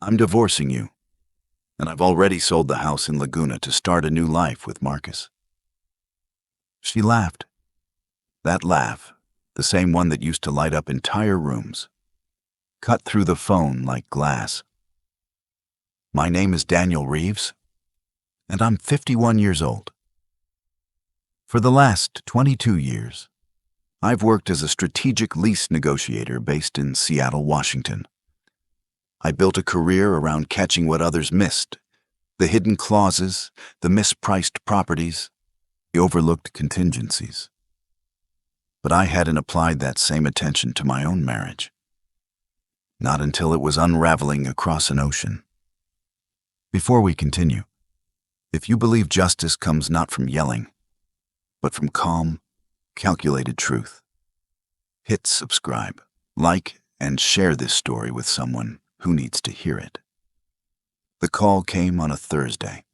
I'm divorcing you, and I've already sold the house in Laguna to start a new life with Marcus." She laughed. That laugh, the same one that used to light up entire rooms, cut through the phone like glass. "My name is Daniel Reeves, and I'm 51 years old. For the last 22 years, I've worked as a strategic lease negotiator based in Seattle, Washington. I built a career around catching what others missed, the hidden clauses, the mispriced properties, the overlooked contingencies. But I hadn't applied that same attention to my own marriage. Not until it was unraveling across an ocean. Before we continue, if you believe justice comes not from yelling, but from calm, calculated truth, hit subscribe, like, and share this story with someone who needs to hear it. The call came on a Thursday.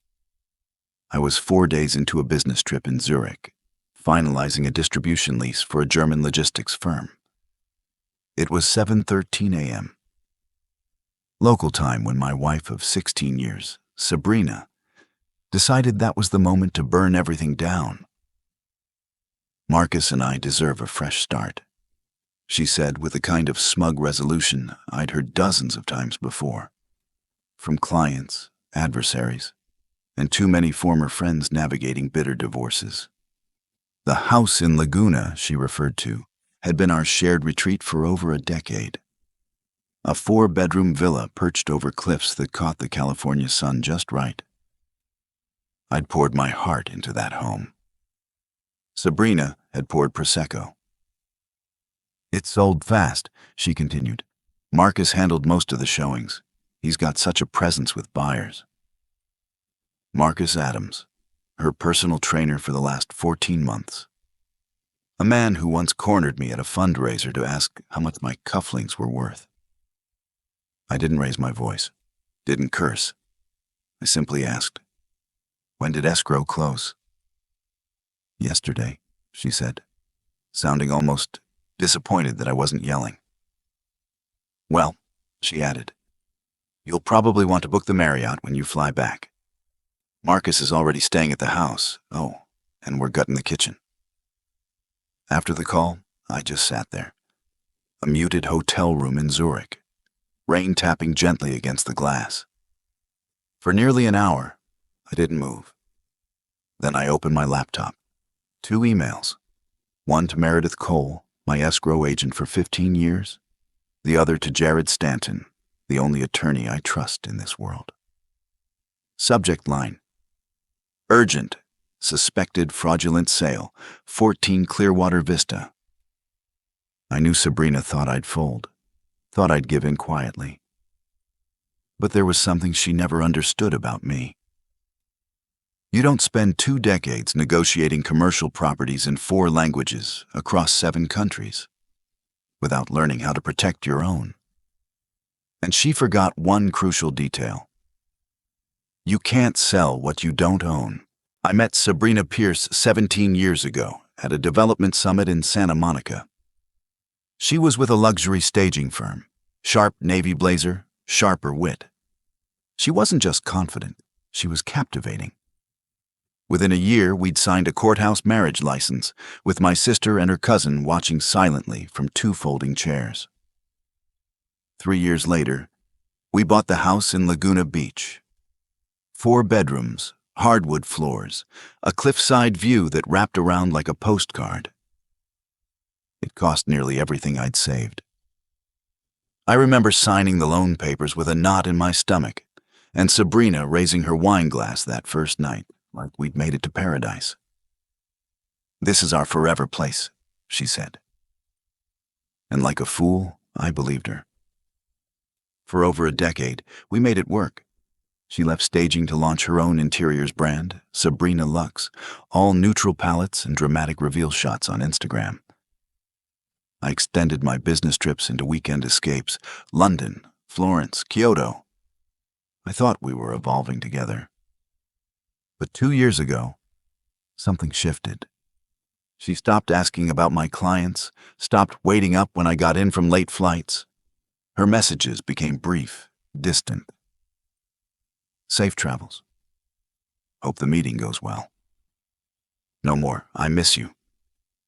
I was 4 days into a business trip in Zurich, finalizing a distribution lease for a German logistics firm. It was 7:13 a.m. local time when my wife of 16 years, Sabrina, decided that was the moment to burn everything down. "Marcus and I deserve a fresh start," she said with a kind of smug resolution I'd heard dozens of times before, from clients, adversaries, and too many former friends navigating bitter divorces. The house in Laguna she referred to had been our shared retreat for over a decade. A 4-bedroom villa perched over cliffs that caught the California sun just right. I'd poured my heart into that home. Sabrina had poured Prosecco. "It sold fast," she continued. "Marcus handled most of the showings. He's got such a presence with buyers." Marcus Adams, her personal trainer for the last 14 months. A man who once cornered me at a fundraiser to ask how much my cufflinks were worth. I didn't raise my voice, didn't curse. I simply asked, "When did escrow close?" "Yesterday," she said, sounding almost disappointed that I wasn't yelling. "Well," she added, "you'll probably want to book the Marriott when you fly back. Marcus is already staying at the house. Oh, and we're gutting the kitchen." After the call, I just sat there. A muted hotel room in Zurich, rain tapping gently against the glass. For nearly an hour, I didn't move. Then I opened my laptop. 2 emails. One to Meredith Cole, my escrow agent for 15 years. The other to Jared Stanton, the only attorney I trust in this world. Subject line: urgent, suspected fraudulent sale, 14 Clearwater Vista. I knew Sabrina thought I'd fold, thought I'd give in quietly. But there was something she never understood about me. You don't spend 2 decades negotiating commercial properties in 4 languages across 7 countries without learning how to protect your own. And she forgot one crucial detail. You can't sell what you don't own. I met Sabrina Pierce 17 years ago at a development summit in Santa Monica. She was with a luxury staging firm, sharp navy blazer, sharper wit. She wasn't just confident, she was captivating. Within a year, we'd signed a courthouse marriage license, with my sister and her cousin watching silently from 2 folding chairs. 3 years later, we bought the house in Laguna Beach. 4 bedrooms, hardwood floors, a cliffside view that wrapped around like a postcard. It cost nearly everything I'd saved. I remember signing the loan papers with a knot in my stomach, and Sabrina raising her wine glass that first night, like we'd made it to paradise. "This is our forever place," she said. And like a fool, I believed her. For over a decade, we made it work. She left staging to launch her own interiors brand, Sabrina Luxe, all neutral palettes and dramatic reveal shots on Instagram. I extended my business trips into weekend escapes, London, Florence, Kyoto. I thought we were evolving together. But 2 years ago, something shifted. She stopped asking about my clients, stopped waiting up when I got in from late flights. Her messages became brief, distant, Safe travels. Hope the meeting goes well. No more. I miss you.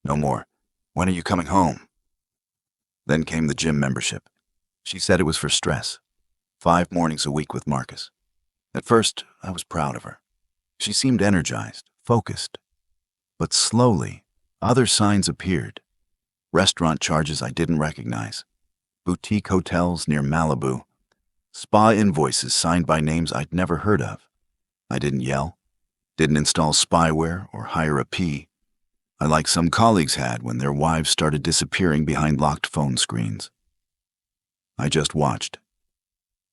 No more. When are you coming home? Then came the gym membership. She said it was for stress. 5 mornings a week with Marcus. At first, I was proud of her. She seemed energized, focused. But slowly, other signs appeared. Restaurant charges I didn't recognize. Boutique hotels near Malibu. Spa invoices signed by names I'd never heard of. I didn't yell, didn't install spyware or hire a P. I like some colleagues had when their wives started disappearing behind locked phone screens. I just watched,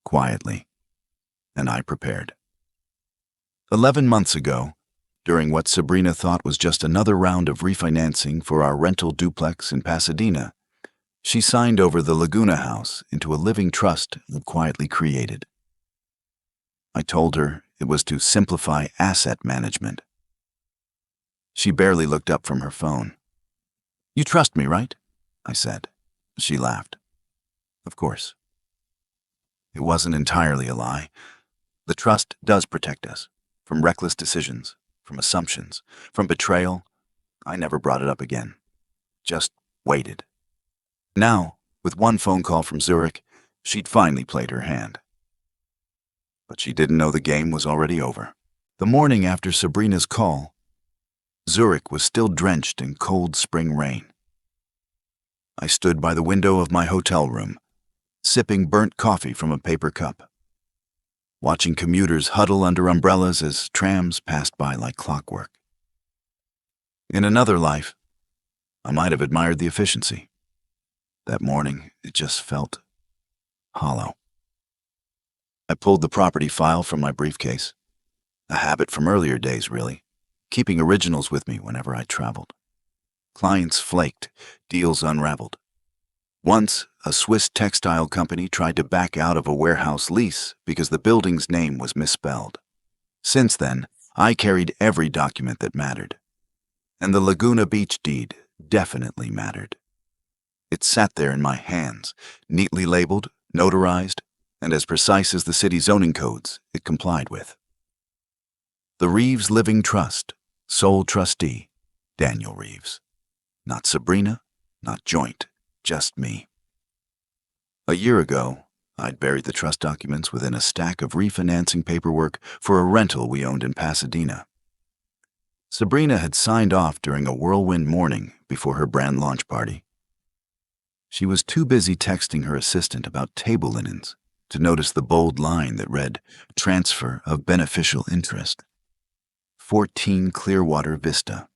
quietly, and I prepared. 11 months ago, during what Sabrina thought was just another round of refinancing for our rental duplex in Pasadena, she signed over the Laguna house into a living trust I'd quietly created. I told her it was to simplify asset management. She barely looked up from her phone. "You trust me, right?" I said. She laughed. "Of course." It wasn't entirely a lie. The trust does protect us from reckless decisions, from assumptions, from betrayal. I never brought it up again. Just waited. Now, with one phone call from Zurich, she'd finally played her hand. But she didn't know the game was already over. The morning after Sabrina's call, Zurich was still drenched in cold spring rain. I stood by the window of my hotel room, sipping burnt coffee from a paper cup, watching commuters huddle under umbrellas as trams passed by like clockwork. In another life, I might have admired the efficiency. That morning, it just felt hollow. I pulled the property file from my briefcase, a habit from earlier days, really, keeping originals with me whenever I traveled. Clients flaked, deals unraveled. Once, a Swiss textile company tried to back out of a warehouse lease because the building's name was misspelled. Since then, I carried every document that mattered. And the Laguna Beach deed definitely mattered. It sat there in my hands, neatly labeled, notarized, and as precise as the city zoning codes it complied with. The Reeves Living Trust, sole trustee, Daniel Reeves. Not Sabrina, not joint, just me. A year ago, I'd buried the trust documents within a stack of refinancing paperwork for a rental we owned in Pasadena. Sabrina had signed off during a whirlwind morning before her brand launch party. She was too busy texting her assistant about table linens to notice the bold line that read, "Transfer of beneficial interest. 14 Clearwater Vista."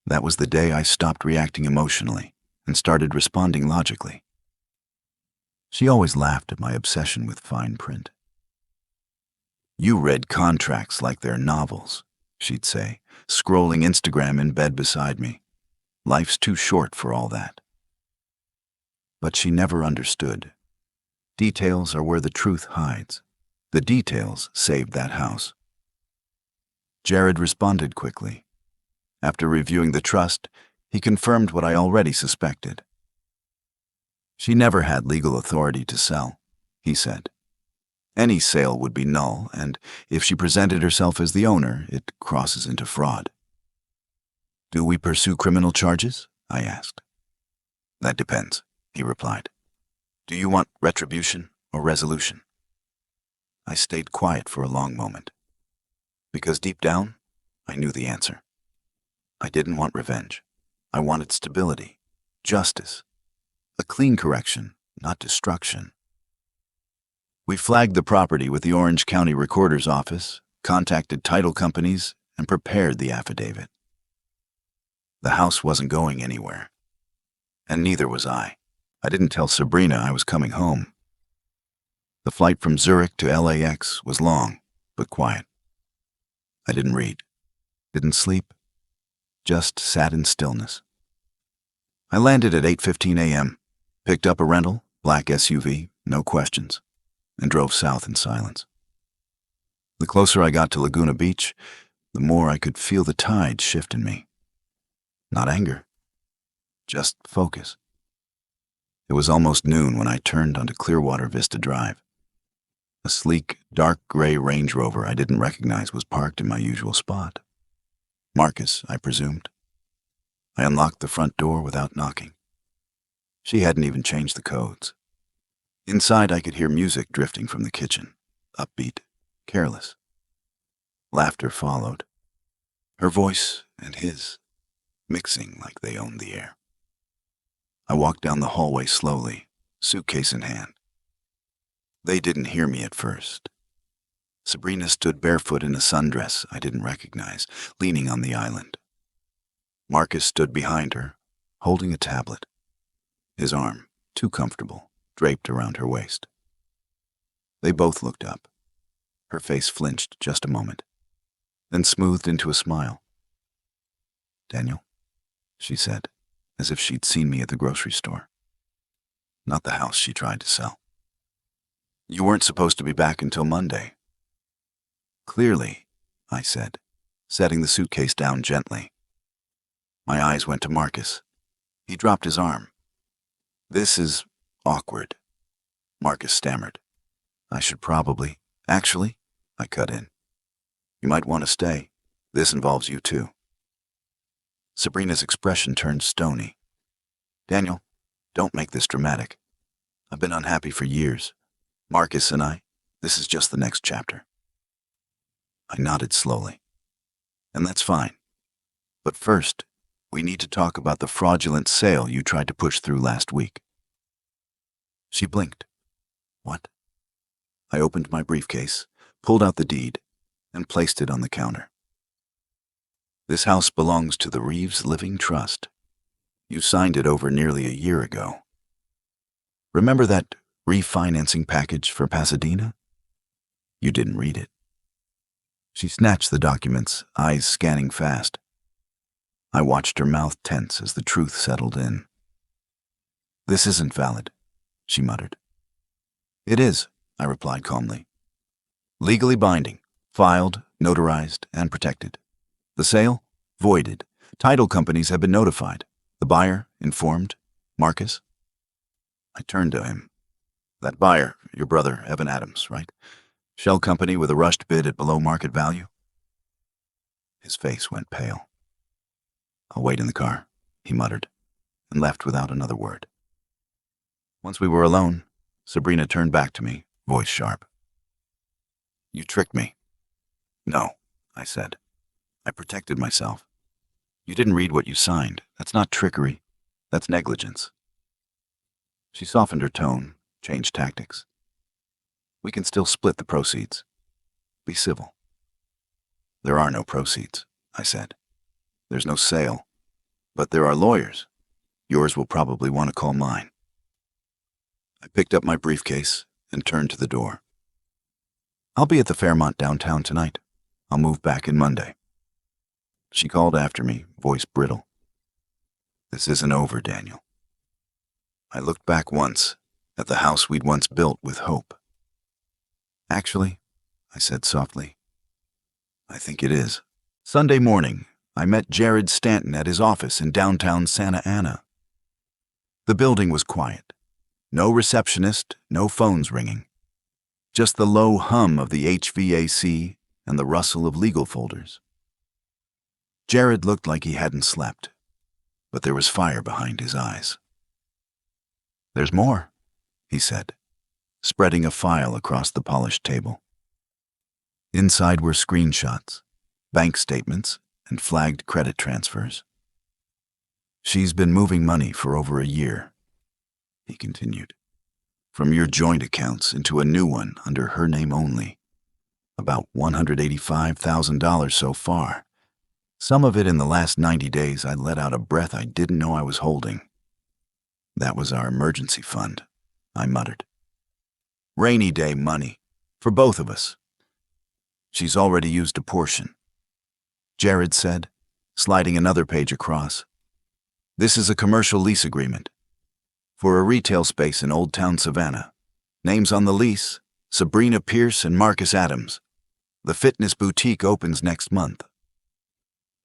That was the day I stopped reacting emotionally and started responding logically. She always laughed at my obsession with fine print. "You read contracts like they're novels," she'd say, scrolling Instagram in bed beside me. "Life's too short for all that." But she never understood. Details are where the truth hides. The details saved that house. Jared responded quickly. After reviewing the trust, he confirmed what I already suspected. She never had legal authority to sell, he said. Any sale would be null, and if she presented herself as the owner, it crosses into fraud. "Do we pursue criminal charges?" I asked. "That depends," he replied. "Do you want retribution or resolution?" I stayed quiet for a long moment, because deep down, I knew the answer. I didn't want revenge. I wanted stability, justice, a clean correction, not destruction. We flagged the property with the Orange County Recorder's Office, contacted title companies, and prepared the affidavit. The house wasn't going anywhere, and neither was I. I didn't tell Sabrina I was coming home. The flight from Zurich to LAX was long, but quiet. I didn't read, didn't sleep, just sat in stillness. I landed at 8:15 a.m., picked up a rental, black SUV, no questions, and drove south in silence. The closer I got to Laguna Beach, the more I could feel the tide shift in me. Not anger, just focus. It was almost noon when I turned onto Clearwater Vista Drive. A sleek, dark gray Range Rover I didn't recognize was parked in my usual spot. Marcus, I presumed. I unlocked the front door without knocking. She hadn't even changed the codes. Inside, I could hear music drifting from the kitchen, upbeat, careless. Laughter followed, her voice and his, mixing like they owned the air. I walked down the hallway slowly, suitcase in hand. They didn't hear me at first. Sabrina stood barefoot in a sundress I didn't recognize, leaning on the island. Marcus stood behind her, holding a tablet, his arm, too comfortable, draped around her waist. They both looked up. Her face flinched just a moment, then smoothed into a smile. "Daniel," she said, as if she'd seen me at the grocery store. Not the house she tried to sell. "You weren't supposed to be back until Monday." "Clearly," I said, setting the suitcase down gently. My eyes went to Marcus. He dropped his arm. "This is awkward," Marcus stammered. "I should probably—" "Actually," I cut in, "you might want to stay. This involves you too." Sabrina's expression turned stony. "Daniel, don't make this dramatic. I've been unhappy for years. Marcus and I, this is just the next chapter." I nodded slowly. "And that's fine. But first, we need to talk about the fraudulent sale you tried to push through last week." She blinked. "What?" I opened my briefcase, pulled out the deed, and placed it on the counter. "This house belongs to the Reeves Living Trust. You signed it over nearly a year ago. Remember that refinancing package for Pasadena? You didn't read it." She snatched the documents, eyes scanning fast. I watched her mouth tense as the truth settled in. "This isn't valid," she muttered. "It is," I replied calmly. "Legally binding, filed, notarized, and protected. The sale? Voided. Title companies have been notified. The buyer? Informed. Marcus?" I turned to him. "That buyer, your brother, Evan Adams, right? Shell company with a rushed bid at below market value?" His face went pale. "I'll wait in the car," he muttered, and left without another word. Once we were alone, Sabrina turned back to me, voice sharp. "You tricked me." "No," I said. "I protected myself. You didn't read what you signed. That's not trickery. That's negligence." She softened her tone, changed tactics. "We can still split the proceeds. Be civil." "There are no proceeds," I said. "There's no sale. But there are lawyers. Yours will probably want to call mine." I picked up my briefcase and turned to the door. "I'll be at the Fairmont downtown tonight. I'll move back in Monday." She called after me, voice brittle. "This isn't over, Daniel." I looked back once at the house we'd once built with hope. "Actually," I said softly, "I think it is." Sunday morning, I met Jared Stanton at his office in downtown Santa Ana. The building was quiet. No receptionist, no phones ringing. Just the low hum of the HVAC and the rustle of legal folders. Jared looked like he hadn't slept, but there was fire behind his eyes. "There's more," he said, spreading a file across the polished table. Inside were screenshots, bank statements, and flagged credit transfers. "She's been moving money for over a year," he continued, "from your joint accounts into a new one under her name only. About $185,000 so far. Some of it in the last 90 days I let out a breath I didn't know I was holding. That was our emergency fund," I muttered. "Rainy day money, for both of us. She's already used a portion," Jared said, sliding another page across. "This is a commercial lease agreement for a retail space in Old Town Savannah. Names on the lease, Sabrina Pierce and Marcus Adams. The fitness boutique opens next month."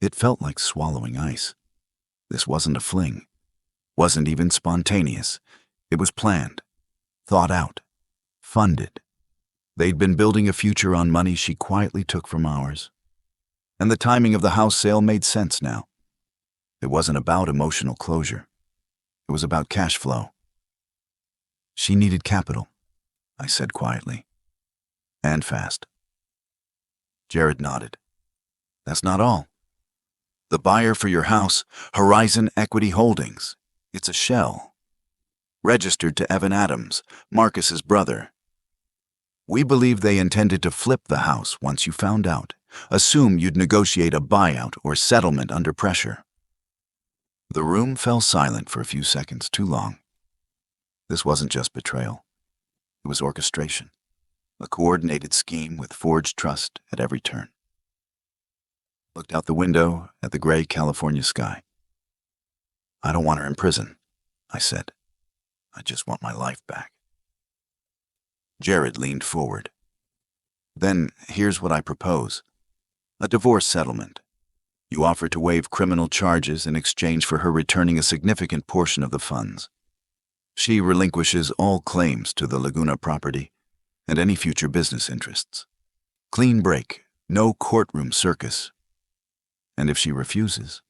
It felt like swallowing ice. This wasn't a fling. Wasn't even spontaneous. It was planned, thought out, funded. They'd been building a future on money she quietly took from ours. And the timing of the house sale made sense now. It wasn't about emotional closure. It was about cash flow. She needed capital, I said quietly. And fast. Jared nodded. That's not all. The buyer for your house, Horizon Equity Holdings. It's a shell. Registered to Evan Adams, Marcus's brother. We believe they intended to flip the house once you found out. Assume you'd negotiate a buyout or settlement under pressure. The room fell silent for a few seconds, too long. This wasn't just betrayal. It was orchestration. A coordinated scheme with forged trust at every turn. Looked out the window at the gray California sky. I don't want her in prison, I said. I just want my life back. Jared leaned forward. Then here's what I propose. A divorce settlement. You offer to waive criminal charges in exchange for her returning a significant portion of the funds. She relinquishes all claims to the Laguna property and any future business interests. Clean break, no courtroom circus. And if she refuses,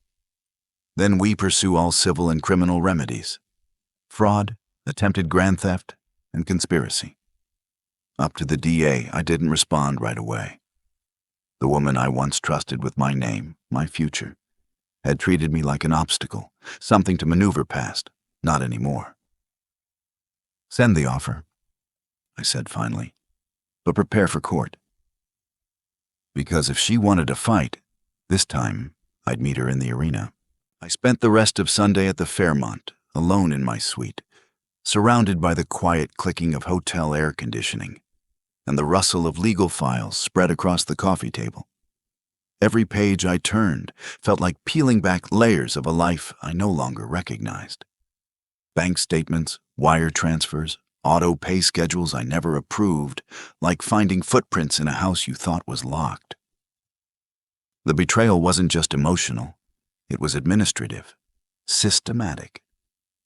then we pursue all civil and criminal remedies. Fraud, attempted grand theft, and conspiracy. Up to the DA, I didn't respond right away. The woman I once trusted with my name, my future, had treated me like an obstacle, something to maneuver past, not anymore. Send the offer, I said finally, but prepare for court. Because if she wanted to fight, this time I'd meet her in the arena. I spent the rest of Sunday at the Fairmont, alone in my suite, surrounded by the quiet clicking of hotel air conditioning and the rustle of legal files spread across the coffee table. Every page I turned felt like peeling back layers of a life I no longer recognized. Bank statements, wire transfers, auto pay schedules I never approved, like finding footprints in a house you thought was locked. The betrayal wasn't just emotional, it was administrative, systematic.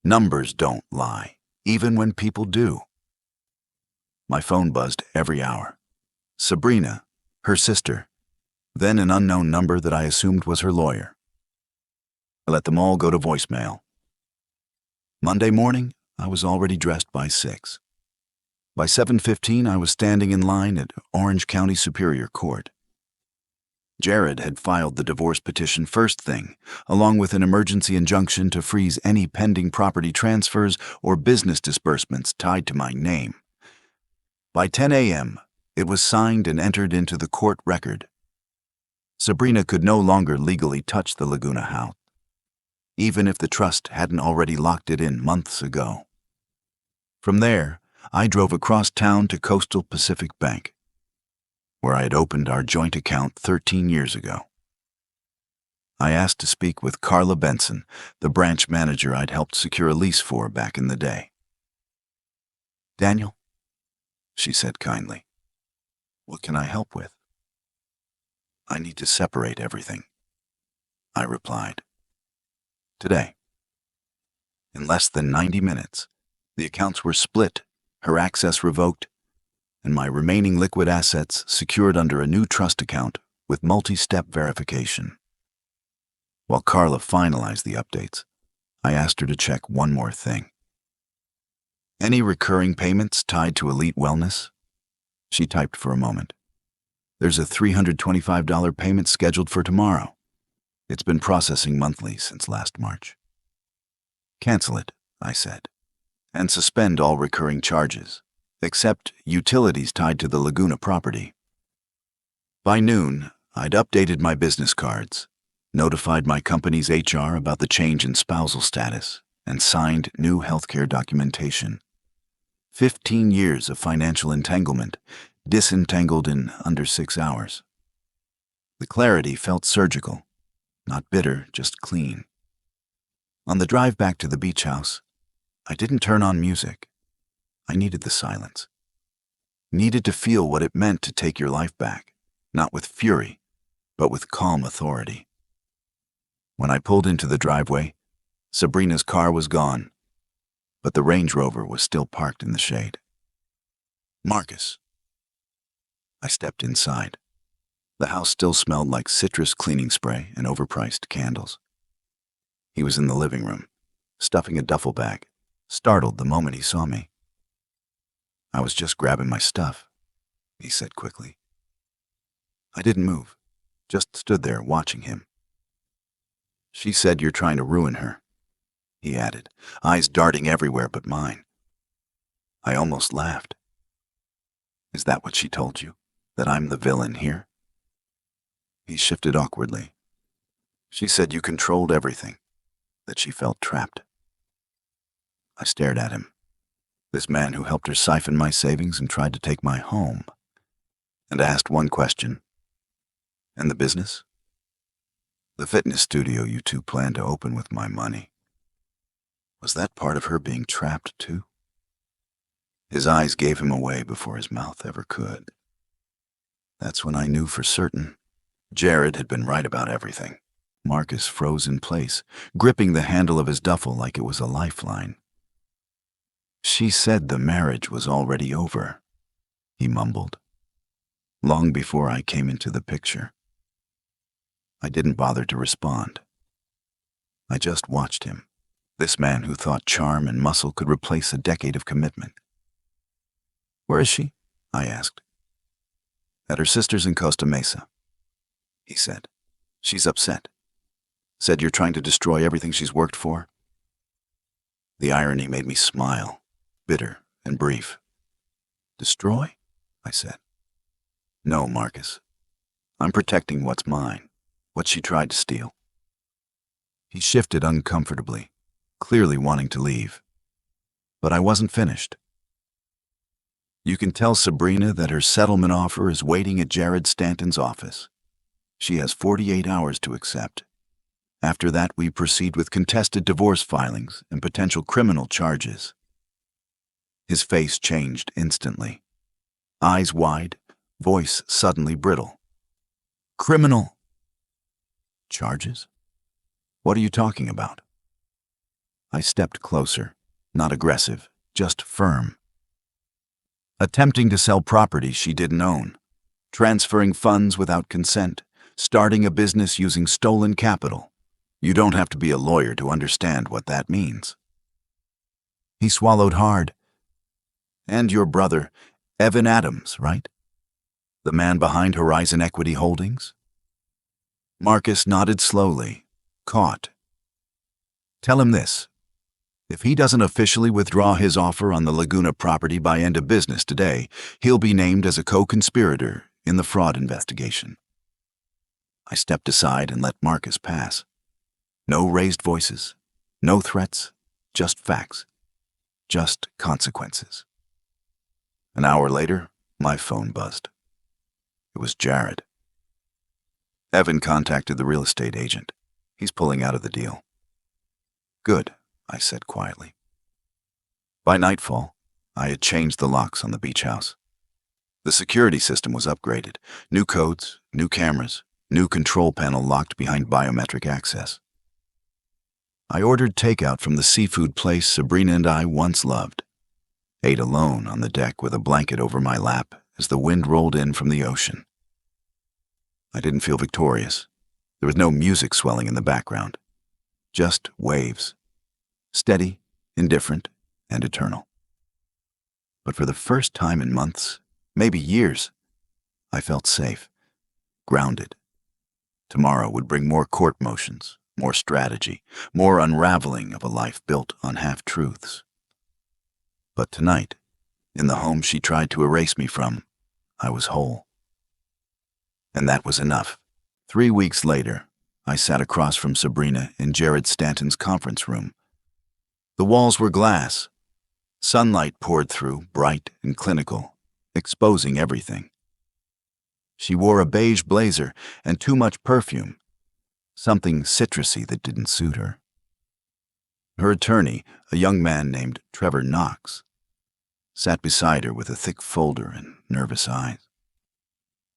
Numbers don't lie, even when people do. My phone buzzed every hour. Sabrina, her sister, then an unknown number that I assumed was her lawyer. I let them all go to voicemail. Monday morning, I was already dressed by 6. By 7:15, I was standing in line at Orange County Superior Court. Jared had filed the divorce petition first thing, along with an emergency injunction to freeze any pending property transfers or business disbursements tied to my name. By 10 a.m., it was signed and entered into the court record. Sabrina could no longer legally touch the Laguna house, even if the trust hadn't already locked it in months ago. From there, I drove across town to Coastal Pacific Bank, where I had opened our joint account 13 years ago. I asked to speak with Carla Benson, the branch manager I'd helped secure a lease for back in the day. "Daniel," she said kindly, "what can I help with?" "I need to separate everything," I replied. "Today." In less than 90 minutes, the accounts were split, her access revoked, and my remaining liquid assets secured under a new trust account with multi-step verification. While Carla finalized the updates, I asked her to check one more thing. "Any recurring payments tied to Elite Wellness?" She typed for a moment. "There's a $325 payment scheduled for tomorrow. It's been processing monthly since last March." "Cancel it," I said, "and suspend all recurring charges, except utilities tied to the Laguna property." By noon, I'd updated my business cards, notified my company's HR about the change in spousal status, and signed new healthcare documentation. 15 years of financial entanglement, disentangled in under 6 hours. The clarity felt surgical, not bitter, just clean. On the drive back to the beach house, I didn't turn on music. I needed the silence. Needed to feel what it meant to take your life back, not with fury, but with calm authority. When I pulled into the driveway, Sabrina's car was gone, but the Range Rover was still parked in the shade. "Marcus," I stepped inside. The house still smelled like citrus cleaning spray and overpriced candles. He was in the living room, stuffing a duffel bag, startled the moment he saw me. "I was just grabbing my stuff," he said quickly. I didn't move, just stood there watching him. "She said you're trying to ruin her," he added, eyes darting everywhere but mine. I almost laughed. "Is that what she told you? That I'm the villain here?" He shifted awkwardly. "She said you controlled everything, that she felt trapped." I stared at him, this man who helped her siphon my savings and tried to take my home, and asked one question. "And the business?" "The fitness studio you two planned to open with my money. Was that part of her being trapped too?" His eyes gave him away before his mouth ever could. That's when I knew for certain Jared had been right about everything. Marcus froze in place, gripping the handle of his duffel like it was a lifeline. "She said the marriage was already over," he mumbled, long before I came into the picture. I didn't bother to respond. I just watched him, this man who thought charm and muscle could replace a decade of commitment. "Where is she?" I asked. "At her sister's in Costa Mesa," he said. "She's upset. Said you're trying to destroy everything she's worked for." The irony made me smile, bitter and brief. "Destroy?" I said. "No, Marcus. I'm protecting what's mine, what she tried to steal." He shifted uncomfortably, clearly wanting to leave. But I wasn't finished. "You can tell Sabrina that her settlement offer is waiting at Jared Stanton's office. She has 48 hours to accept. After that, we proceed with contested divorce filings and potential criminal charges." His face changed instantly. Eyes wide, voice suddenly brittle. "Criminal charges? What are you talking about?" I stepped closer, not aggressive, just firm. "Attempting to sell property she didn't own, transferring funds without consent, starting a business using stolen capital. You don't have to be a lawyer to understand what that means." He swallowed hard. "And your brother, Evan Adams, right? The man behind Horizon Equity Holdings?" Marcus nodded slowly, caught. "Tell him this. If he doesn't officially withdraw his offer on the Laguna property by end of business today, he'll be named as a co-conspirator in the fraud investigation." I stepped aside and let Marcus pass. No raised voices, no threats, just facts, just consequences. An hour later, my phone buzzed. It was Jared. "Evan contacted the real estate agent. He's pulling out of the deal." "Good," I said quietly. By nightfall, I had changed the locks on the beach house. The security system was upgraded. New codes, new cameras, new control panel locked behind biometric access. I ordered takeout from the seafood place Sabrina and I once loved. Ate alone on the deck with a blanket over my lap as the wind rolled in from the ocean. I didn't feel victorious. There was no music swelling in the background. Just waves. Steady, indifferent, and eternal. But for the first time in months, maybe years, I felt safe, grounded. Tomorrow would bring more court motions, more strategy, more unraveling of a life built on half-truths. But tonight, in the home she tried to erase me from, I was whole. And that was enough. 3 weeks later, I sat across from Sabrina in Jared Stanton's conference room. The walls were glass. Sunlight poured through, bright and clinical, exposing everything. She wore a beige blazer and too much perfume, something citrusy that didn't suit her. Her attorney, a young man named Trevor Knox, sat beside her with a thick folder and nervous eyes.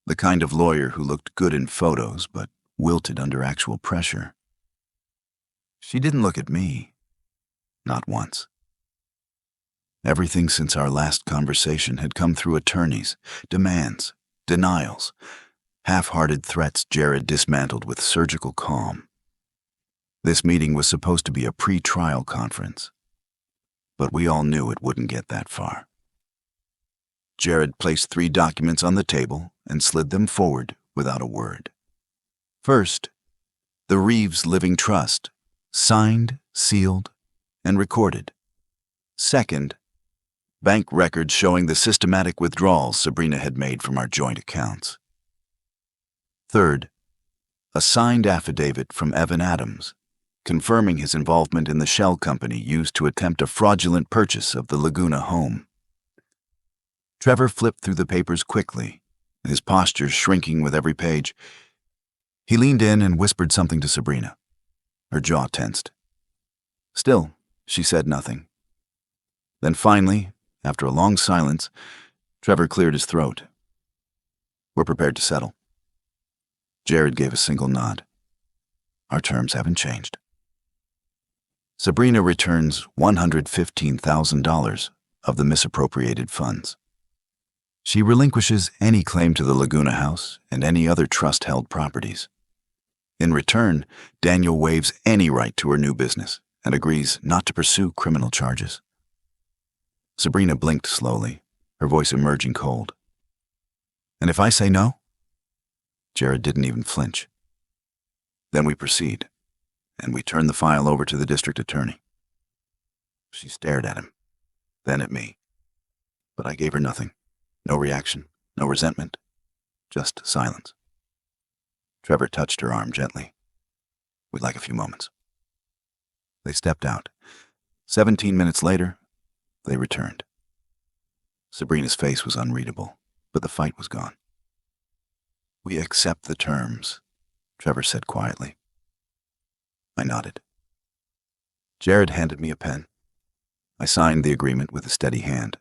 The kind of lawyer who looked good in photos but wilted under actual pressure. She didn't look at me. Not once. Everything since our last conversation had come through attorneys, demands, denials, half-hearted threats Jared dismantled with surgical calm. This meeting was supposed to be a pre-trial conference, but we all knew it wouldn't get that far. Jared placed 3 documents on the table and slid them forward without a word. First, the Reeves Living Trust, signed, sealed, and recorded. Second, bank records showing the systematic withdrawals Sabrina had made from our joint accounts. Third, a signed affidavit from Evan Adams, confirming his involvement in the shell company used to attempt a fraudulent purchase of the Laguna home. Trevor flipped through the papers quickly, his posture shrinking with every page. He leaned in and whispered something to Sabrina. Her jaw tensed. Still, she said nothing. Then finally, after a long silence, Trevor cleared his throat. We're prepared to settle. Jared gave a single nod. Our terms haven't changed. Sabrina returns $115,000 of the misappropriated funds. She relinquishes any claim to the Laguna house and any other trust-held properties. In return, Daniel waives any right to her new business and agrees not to pursue criminal charges. Sabrina blinked slowly, her voice emerging cold. And if I say no? Jared didn't even flinch. Then we proceed, and we turn the file over to the district attorney. She stared at him, then at me. But I gave her nothing. No reaction, no resentment, just silence. Trevor touched her arm gently. We'd like a few moments. They stepped out. 17 minutes later, they returned. Sabrina's face was unreadable, but the fight was gone. We accept the terms, Trevor said quietly. I nodded. Jared handed me a pen. I signed the agreement with a steady hand.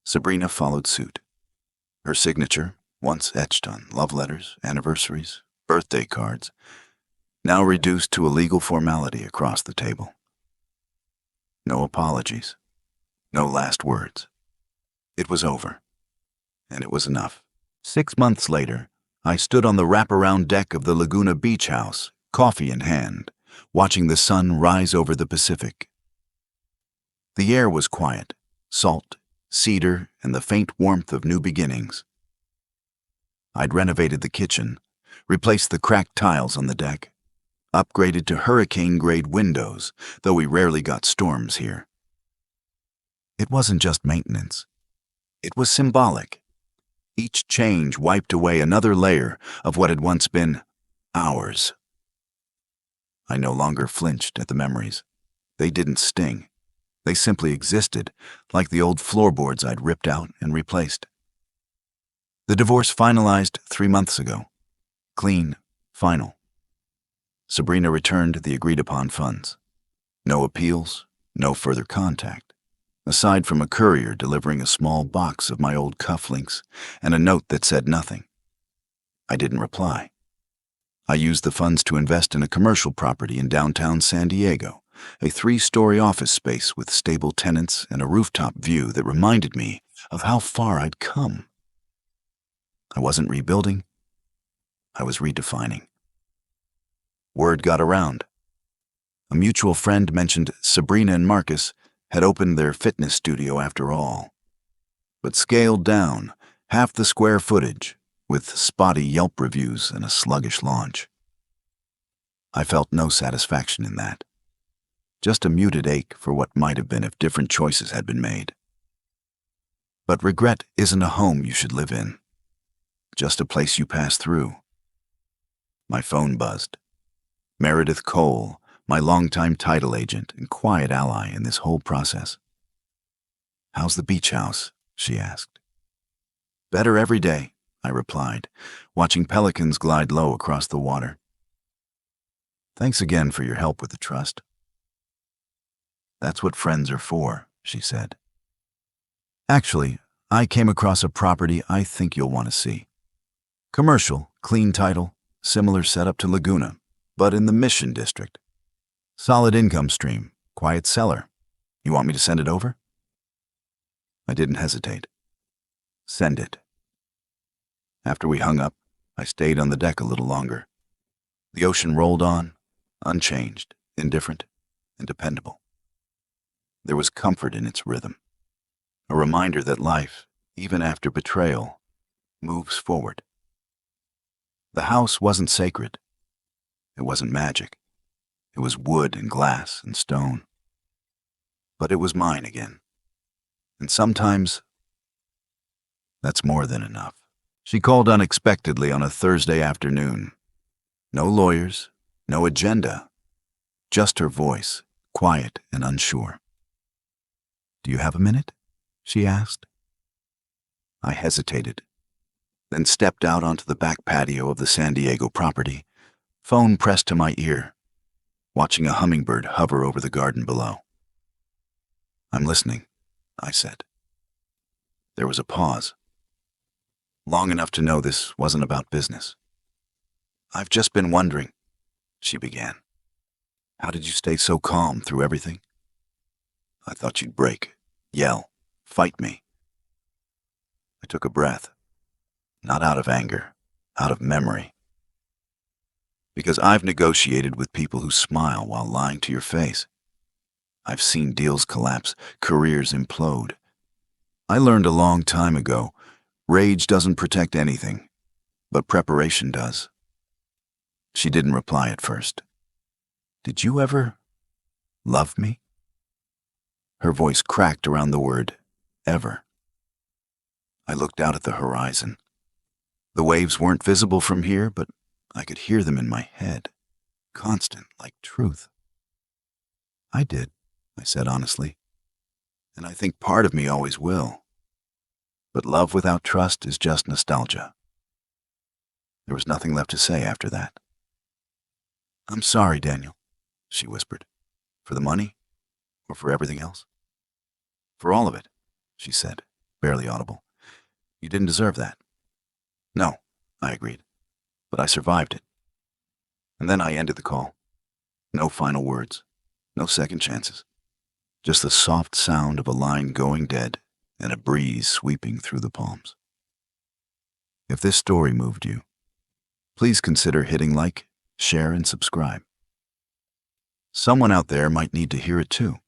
Sabrina followed suit. Her signature, once etched on love letters, anniversaries, birthday cards, now reduced to a legal formality across the table. No apologies. No last words. It was over. And it was enough. 6 months later, I stood on the wraparound deck of the Laguna Beach House, coffee in hand, watching the sun rise over the Pacific. The air was quiet, salt, cedar, and the faint warmth of new beginnings. I'd renovated the kitchen, replaced the cracked tiles on the deck, upgraded to hurricane-grade windows, though we rarely got storms here. It wasn't just maintenance. It was symbolic. Each change wiped away another layer of what had once been ours. I no longer flinched at the memories. They didn't sting. They simply existed, like the old floorboards I'd ripped out and replaced. The divorce finalized 3 months ago. Clean, final. Sabrina returned the agreed-upon funds. No appeals, no further contact, aside from a courier delivering a small box of my old cufflinks and a note that said nothing. I didn't reply. I used the funds to invest in a commercial property in downtown San Diego, a 3-story office space with stable tenants and a rooftop view that reminded me of how far I'd come. I wasn't rebuilding. I was redefining. Word got around. A mutual friend mentioned Sabrina and Marcus had opened their fitness studio after all, but scaled down, half the square footage, with spotty Yelp reviews and a sluggish launch. I felt no satisfaction in that. Just a muted ache for what might have been if different choices had been made. But regret isn't a home you should live in, just a place you pass through. My phone buzzed. Meredith Cole, my longtime title agent and quiet ally in this whole process. "How's the beach house?" she asked. "Better every day," I replied, watching pelicans glide low across the water. "Thanks again for your help with the trust." "That's what friends are for," she said. "Actually, I came across a property I think you'll want to see. Commercial, clean title, similar setup to Laguna, but in the Mission District. Solid income stream, quiet seller. You want me to send it over?" I didn't hesitate. Send it. After we hung up, I stayed on the deck a little longer. The ocean rolled on, unchanged, indifferent, and dependable. There was comfort in its rhythm, a reminder that life, even after betrayal, moves forward. The house wasn't sacred. It wasn't magic. It was wood and glass and stone. But it was mine again. And sometimes, that's more than enough. She called unexpectedly on a Thursday afternoon. No lawyers, no agenda, just her voice, quiet and unsure. "Do you have a minute?" she asked. I hesitated, then stepped out onto the back patio of the San Diego property, phone pressed to my ear, watching a hummingbird hover over the garden below. "I'm listening," I said. There was a pause, long enough to know this wasn't about business. "I've just been wondering," she began. "How did you stay so calm through everything? I thought you'd break, yell, fight me." I took a breath, not out of anger, out of memory. Because I've negotiated with people who smile while lying to your face. I've seen deals collapse, careers implode. I learned a long time ago, rage doesn't protect anything, but preparation does. She didn't reply at first. "Did you ever love me?" Her voice cracked around the word, ever. I looked out at the horizon. The waves weren't visible from here, but I could hear them in my head, constant like truth. "I did," I said honestly, "and I think part of me always will. But love without trust is just nostalgia." There was nothing left to say after that. "I'm sorry, Daniel," she whispered. "For the money? Or for everything else?" "For all of it," she said, barely audible. "You didn't deserve that." "No," I agreed, "but I survived it." And then I ended the call. No final words, no second chances. Just the soft sound of a line going dead and a breeze sweeping through the palms. If this story moved you, please consider hitting like, share, and subscribe. Someone out there might need to hear it too.